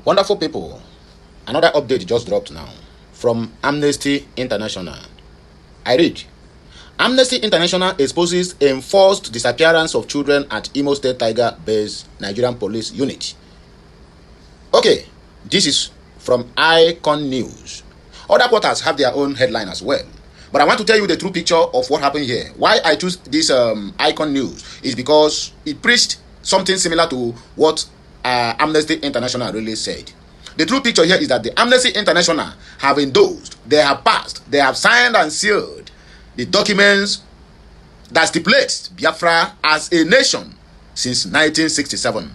Wonderful people, another update just dropped now from Amnesty International. I read, Amnesty International exposes enforced disappearance of children at Imo State Tiger Base Nigerian Police Unit. Okay, this is from Icon News. Other portals have their own headline as well. But I want to tell you the true picture of what happened here. Why I choose this Icon News is because it preached something similar to what Amnesty International really said. The true picture here is that the Amnesty International have endorsed, they have passed, they have signed and sealed the documents that stipulates Biafra as a nation since 1967.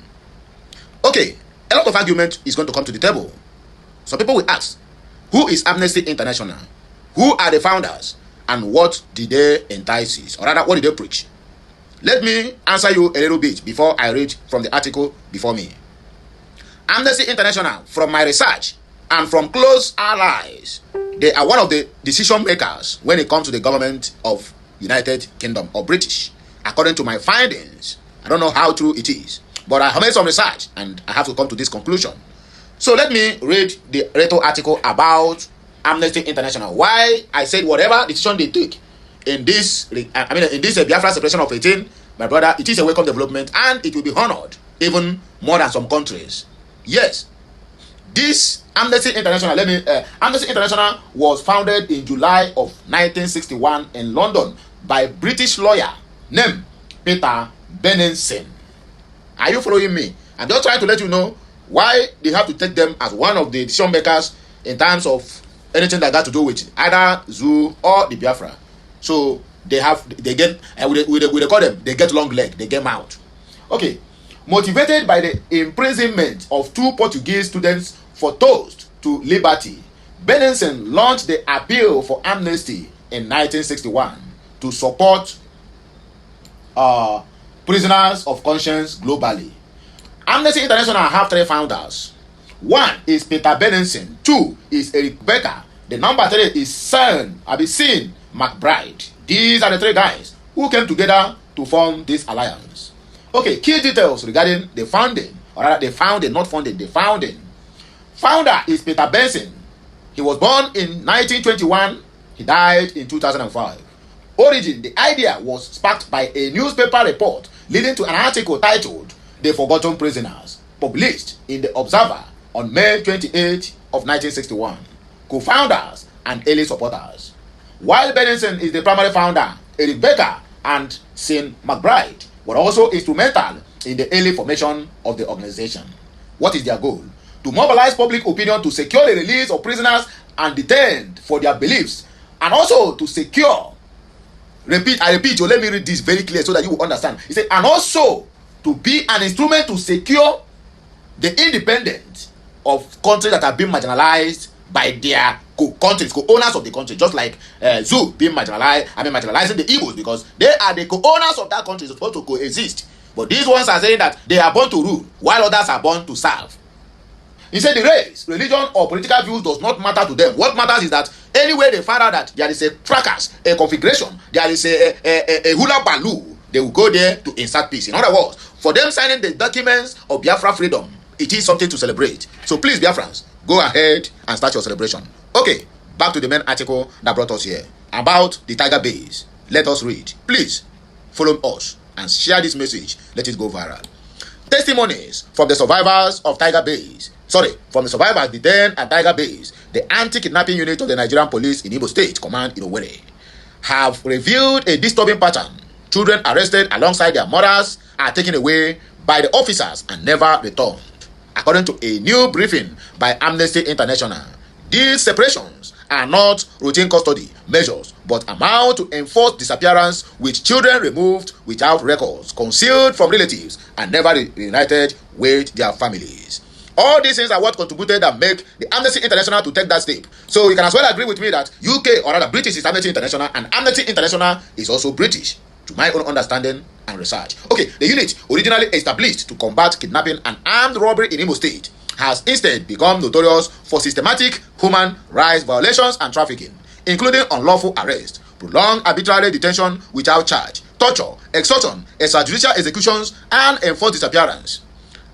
Okay, a lot of argument is going to come to the table. Some people will ask, who is Amnesty International? Who are the founders? And what did they entice? Or rather, what did they preach? Let me answer you a little bit before I read from the article before me. Amnesty International, from my research and from close allies, they are one of the decision makers when it comes to the government of United Kingdom or British. According to my findings, I don't know how true it is, but I have made some research and I have to come to this conclusion. So let me read the little article about Amnesty International. Why I said whatever decision they take in this, in this Biafra separation of 18, my brother, it is a welcome development and it will be honored even more than some countries. Yes, this Amnesty International, Amnesty International was founded in July of 1961 in London by a British lawyer named Peter Benenson. Are you following me? I'm just trying to let you know why they have to take them as one of the decision makers in terms of anything that got to do with either zoo or the Biafra. So they get long leg, they get mouth. Okay, motivated by the imprisonment of 2 Portuguese students for toast to liberty, Benenson launched the appeal for amnesty in 1961 to support prisoners of conscience globally. Amnesty International have 3 founders. 1 is Peter Benenson. 2 is Eric Becker. The number 3 is Sean McBride. These are the 3 guys who came together to form this alliance. Okay, key details regarding the founding, or rather the founding, not funding, the founding. Founder is Peter Benson. He was born in 1921. He died in 2005. Origin, the idea was sparked by a newspaper report leading to an article titled The Forgotten Prisoners, published in The Observer on May 28 of 1961. Co-founders and early supporters. While Benenson is the primary founder, Eric Becker and Sean McBride were also instrumental in the early formation of the organization. What is their goal? To mobilize public opinion to secure the release of prisoners and detained for their beliefs, and also to secure, I repeat, let me read this very clear so that you will understand. He said, and also to be an instrument to secure the independence of countries that have been marginalized by their co-countries, co-owners of the country, just like Zoo being marginalizing the Igbos because they are the co-owners of that country, supposed to coexist. But these ones are saying that they are born to rule, while others are born to serve. He said the race, religion, or political views does not matter to them. What matters is that anywhere they find out that there is a fracas, a configuration, there is a hula baloo, they will go there to insert peace. In other words, for them signing the documents of Biafra freedom, it is something to celebrate. So please, Biafrans, go ahead and start your celebration. Okay, back to the main article that brought us here about the Tiger Base. Let us read. Please follow us and share this message. Let it go viral. Testimonies from the survivors of Tiger Base. From the survivors detained at Tiger Base, the anti-kidnapping unit of the Nigerian police in Imo State Command in Owerri, have revealed a disturbing pattern. Children arrested alongside their mothers are taken away by the officers and never returned. According to a new briefing by Amnesty International, these separations are not routine custody measures, but amount to enforced disappearance with children removed without records, concealed from relatives, and never reunited with their families. All these things are what contributed and make the Amnesty International to take that step. So you can as well agree with me that UK, or rather British, is Amnesty International, and Amnesty International is also British, to my own understanding and research. Okay, the unit, originally established to combat kidnapping and armed robbery in Imo State, has instead become notorious for systematic human rights violations and trafficking, including unlawful arrest, prolonged arbitrary detention without charge, torture, extortion, extrajudicial executions, and enforced disappearance.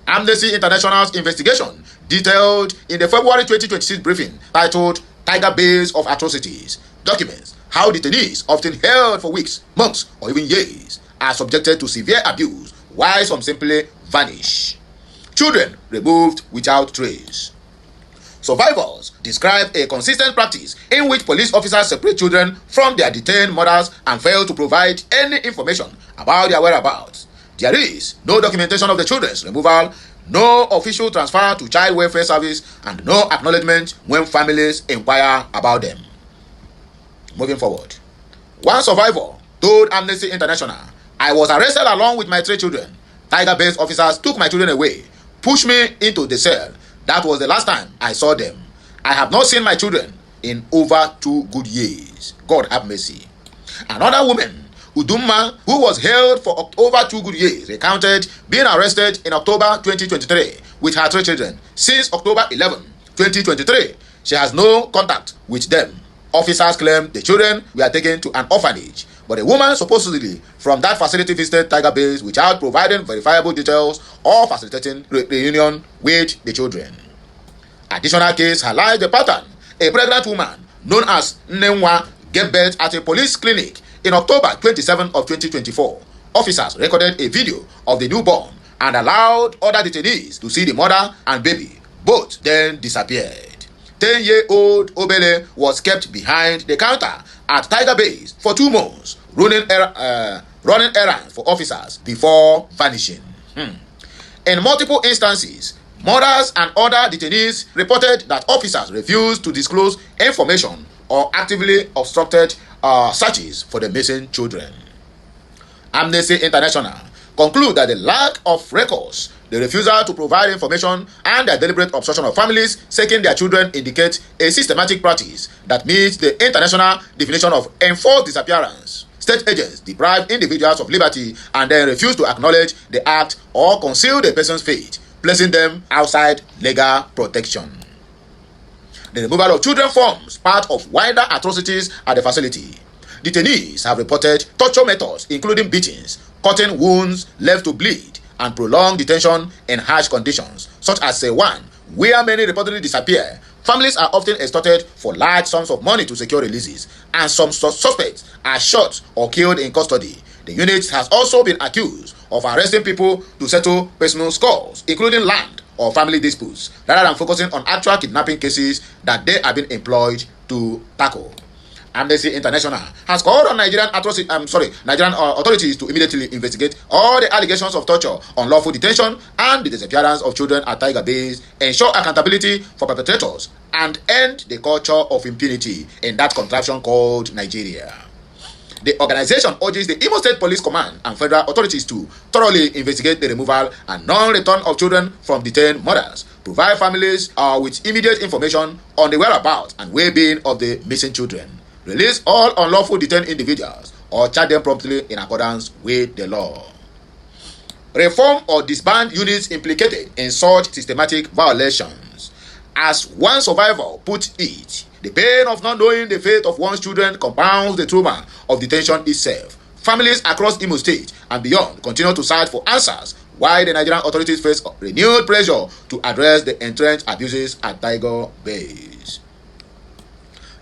Amnesty International's investigation detailed in the February 2026 briefing titled Tiger Base of Atrocities, documents how detainees, often held for weeks, months, or even years, are subjected to severe abuse, while some simply vanish. Children removed without trace. Survivors describe a consistent practice in which police officers separate children from their detained mothers and fail to provide any information about their whereabouts. There is no documentation of the children's removal, no official transfer to child welfare service, and no acknowledgement when families inquire about them. Moving forward, one survivor told Amnesty International, "I was arrested along with my 3 children. Tiger-based officers took my children away, pushed me into the cell. That was the last time I saw them. I have not seen my children in over 2 good years. God have mercy." Another woman, Udumma, who was held for over 2 good years, recounted being arrested in October 2023 with her 3 children. Since October 11, 2023, she has no contact with them. Officers claim the children were taken to an orphanage, but a woman supposedly from that facility visited Tiger Base without providing verifiable details or facilitating reunion with the children. Additional case highlights the pattern. A pregnant woman known as Nenwa gave birth at a police clinic in October 27 of 2024. Officers recorded a video of the newborn and allowed other detainees to see the mother and baby. Both then disappeared. 10-year-old Obele was kept behind the counter at Tiger Base for 2 months, running errands for officers before vanishing. In multiple instances, mothers and other detainees reported that officers refused to disclose information or actively obstructed searches for the missing children. Amnesty International conclude that the lack of records, the refusal to provide information, and the deliberate obstruction of families seeking their children indicate a systematic practice that meets the international definition of enforced disappearance. State agents deprive individuals of liberty and then refuse to acknowledge the act or conceal the person's fate, placing them outside legal protection. The removal of children forms part of wider atrocities at the facility. Detainees have reported torture methods including beatings, cutting wounds left to bleed, and prolonged detention in harsh conditions, such as C1, where many reportedly disappear. Families are often extorted for large sums of money to secure releases, and some suspects are shot or killed in custody. The unit has also been accused of arresting people to settle personal scores, including land or family disputes, rather than focusing on actual kidnapping cases that they have been employed to tackle. Amnesty International has called on Nigerian authorities to immediately investigate all the allegations of torture, unlawful detention, and the disappearance of children at Tiger Base, ensure accountability for perpetrators, and end the culture of impunity in that contraption called Nigeria. The organization urges the Imo State Police Command and federal authorities to thoroughly investigate the removal and non-return of children from detained mothers, provide families with immediate information on the whereabouts and well-being of the missing children, release all unlawful detained individuals, or charge them promptly in accordance with the law. Reform or disband units implicated in such systematic violations. As one survivor put it, the pain of not knowing the fate of one's children compounds the trauma of detention itself. Families across Imo State and beyond continue to search for answers while the Nigerian authorities face renewed pressure to address the entrenched abuses at Tiger Base.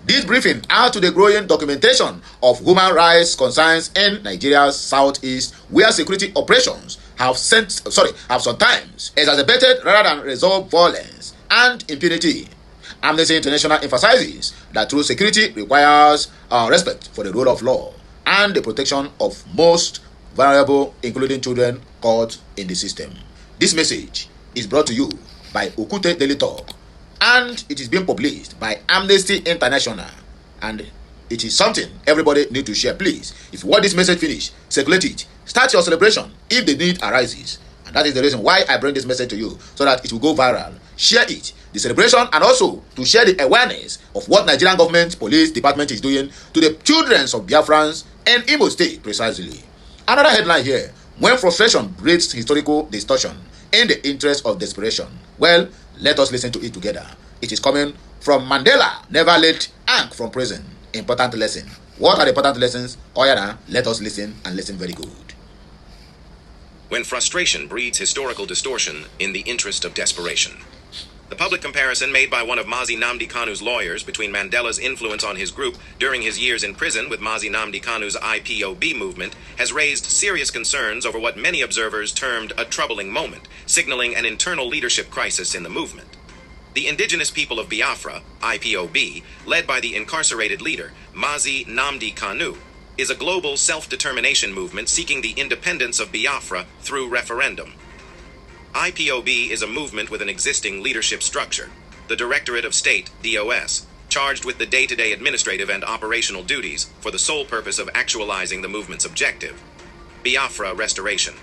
This briefing adds to the growing documentation of human rights concerns in Nigeria's southeast, where security operations have sometimes exacerbated rather than resolved violence and impunity. Amnesty International emphasizes that true security requires respect for the rule of law and the protection of most vulnerable, including children caught in the system. This message is brought to you by Okute Daily Talk, and it is being published by Amnesty International, and it is something everybody needs to share. Please, if you want this message finished, circulate it. Start your celebration if the need arises, and that is the reason why I bring this message to you, so that it will go viral. Share it, the celebration, and also to share the awareness of what Nigerian government police department is doing to the children of Biafrans and Imo State precisely. Another headline here: when frustration breeds historical distortion in the interest of desperation. Well, let us listen to it together. It is coming from Mandela, never let Ank from prison. Important lesson. What are the important lessons? Oyana, let us listen, and listen very good. When frustration breeds historical distortion in the interest of desperation. The public comparison made by one of Mazi Nnamdi Kanu's lawyers between Mandela's influence on his group during his years in prison with Mazi Nnamdi Kanu's IPOB movement has raised serious concerns over what many observers termed a troubling moment, signaling an internal leadership crisis in the movement. The indigenous people of Biafra, IPOB, led by the incarcerated leader, Mazi Nnamdi Kanu, is a global self-determination movement seeking the independence of Biafra through referendum. IPOB is a movement with an existing leadership structure, the Directorate of State, DOS, charged with the day-to-day administrative and operational duties for the sole purpose of actualizing the movement's objective, Biafra restoration.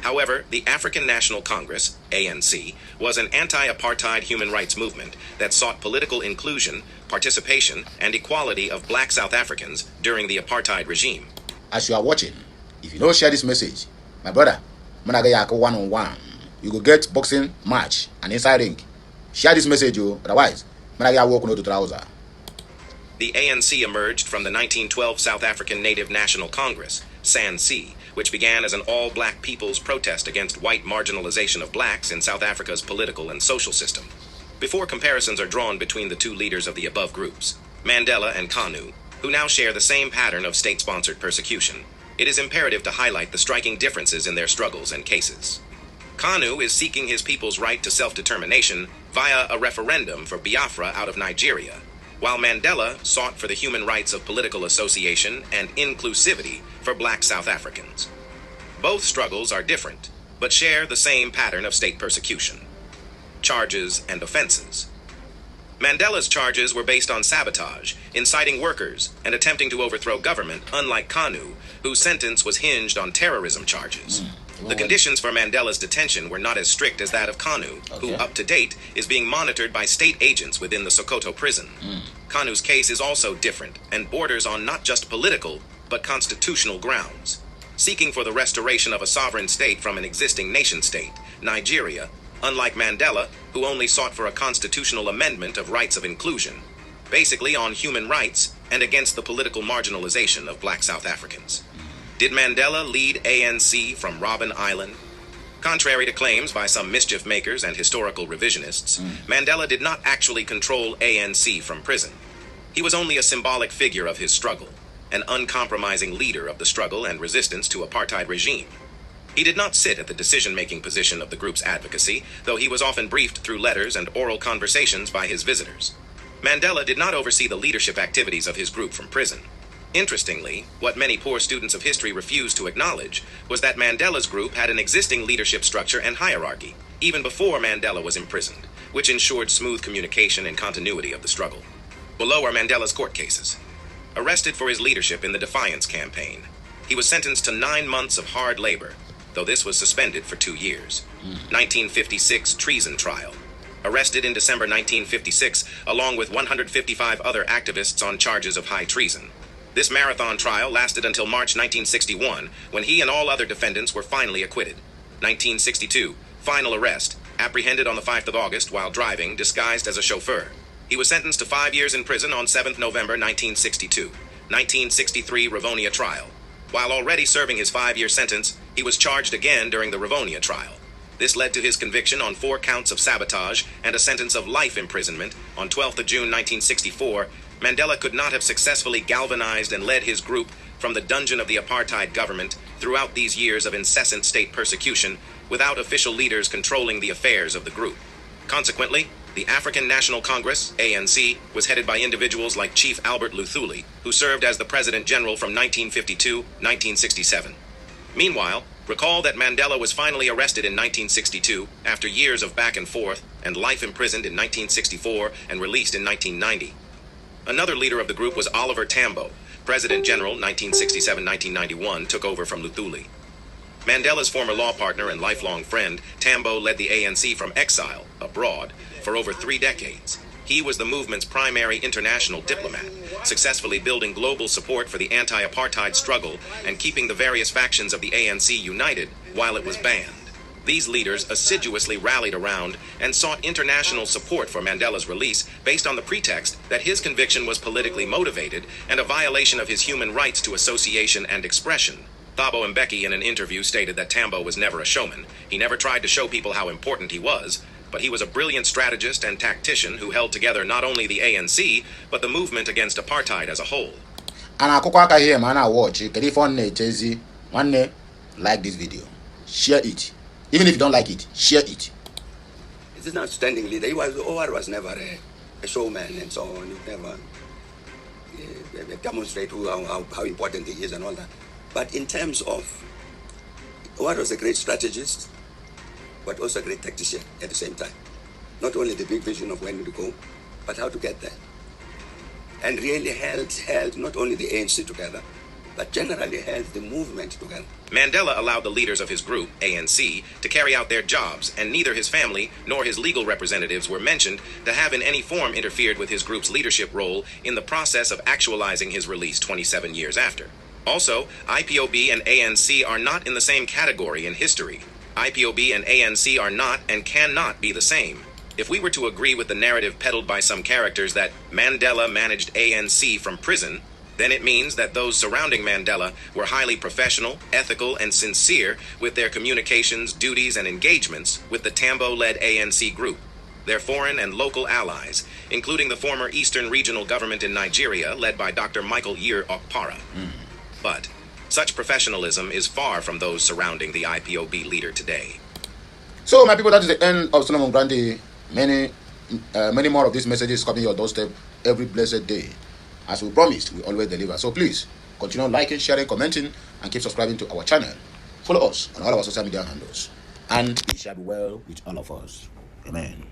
However, the African National Congress, ANC, was an anti-apartheid human rights movement that sought political inclusion, participation, and equality of black South Africans during the apartheid regime. As you are watching, if you don't share this message, my brother, one-on-one, you will get boxing match and inside ring. Share this message, otherwise, walk no to trouser. The ANC emerged from the 1912 South African Native National Congress, SANC, which began as an all-black people's protest against white marginalization of blacks in South Africa's political and social system. Before comparisons are drawn between the two leaders of the above groups, Mandela and Kanu, who now share the same pattern of state-sponsored persecution, it is imperative to highlight the striking differences in their struggles and cases. Kanu is seeking his people's right to self-determination via a referendum for Biafra out of Nigeria, while Mandela sought for the human rights of political association and inclusivity for black South Africans. Both struggles are different, but share the same pattern of state persecution. Charges and offenses. Mandela's charges were based on sabotage, inciting workers, and attempting to overthrow government, unlike Kanu, whose sentence was hinged on terrorism charges. The conditions for Mandela's detention were not as strict as that of Kanu, who, up to date, is being monitored by state agents within the Sokoto prison. Kanu's case is also different and borders on not just political, but constitutional grounds. Seeking for the restoration of a sovereign state from an existing nation-state, Nigeria, unlike Mandela, who only sought for a constitutional amendment of rights of inclusion, basically on human rights and against the political marginalization of black South Africans. Did Mandela lead ANC from Robben Island? Contrary to claims by some mischief makers and historical revisionists, Mandela did not actually control ANC from prison. He was only a symbolic figure of his struggle, an uncompromising leader of the struggle and resistance to apartheid regime. He did not sit at the decision-making position of the group's advocacy, though he was often briefed through letters and oral conversations by his visitors. Mandela did not oversee the leadership activities of his group from prison. Interestingly, what many poor students of history refuse to acknowledge was that Mandela's group had an existing leadership structure and hierarchy, even before Mandela was imprisoned, which ensured smooth communication and continuity of the struggle. Below are Mandela's court cases. Arrested for his leadership in the Defiance campaign, he was sentenced to 9 months of hard labor, though this was suspended for 2 years. 1956 treason trial. Arrested in December 1956, along with 155 other activists on charges of high treason. This marathon trial lasted until March 1961, when he and all other defendants were finally acquitted. 1962, final arrest, apprehended on the 5th of August while driving, disguised as a chauffeur. He was sentenced to 5 years in prison on 7th November 1962. 1963 Rivonia trial. While already serving his 5-year sentence, he was charged again during the Rivonia trial. This led to his conviction on 4 counts of sabotage and a sentence of life imprisonment on 12th of June 1964. Mandela could not have successfully galvanized and led his group from the dungeon of the apartheid government throughout these years of incessant state persecution without official leaders controlling the affairs of the group. Consequently, the African National Congress, ANC, was headed by individuals like Chief Albert Luthuli, who served as the President General from 1952-1967. Meanwhile, recall that Mandela was finally arrested in 1962 after years of back and forth and life imprisoned in 1964 and released in 1990. Another leader of the group was Oliver Tambo. President General 1967-1991 took over from Luthuli. Mandela's former law partner and lifelong friend, Tambo led the ANC from exile, abroad, for over 3 decades. He was the movement's primary international diplomat, successfully building global support for the anti-apartheid struggle and keeping the various factions of the ANC united while it was banned. These leaders assiduously rallied around and sought international support for Mandela's release based on the pretext that his conviction was politically motivated and a violation of his human rights to association and expression. Thabo Mbeki in an interview stated that Tambo was never a showman. He never tried to show people how important he was. but he was a brilliant strategist and tactician who held together not only the ANC, but the movement against apartheid as a whole. And akụkọ aka here man, I watch kedu ife ọ na-echezi nwanne, like this video, share it. Even if you don't like it, share it. It is an outstanding leader. Omar was never a showman and so on. He never demonstrate how important he is and all that. But in terms of, Omar was a great strategist, but also a great tactician at the same time. Not only the big vision of when to go, but how to get there. And really held not only the ANC together, but generally held the movement together. Mandela allowed the leaders of his group, ANC, to carry out their jobs, and neither his family nor his legal representatives were mentioned to have in any form interfered with his group's leadership role in the process of actualizing his release 27 years after. Also, IPOB and ANC are not in the same category in history. IPOB and ANC are not and cannot be the same. If we were to agree with the narrative peddled by some characters that Mandela managed ANC from prison, then it means that those surrounding Mandela were highly professional, ethical, and sincere with their communications, duties, and engagements with the Tambo-led ANC group, their foreign and local allies, including the former Eastern Regional Government in Nigeria led by Dr. Michael Year Okpara. But such professionalism is far from those surrounding the IPOB leader today. So, my people, that is the end of Solomon Grande. Many more of these messages coming your doorstep every blessed day. As we promised, we always deliver. So please, continue liking, sharing, commenting, and keep subscribing to our channel. Follow us on all our social media handles. And it shall be well with all of us. Amen.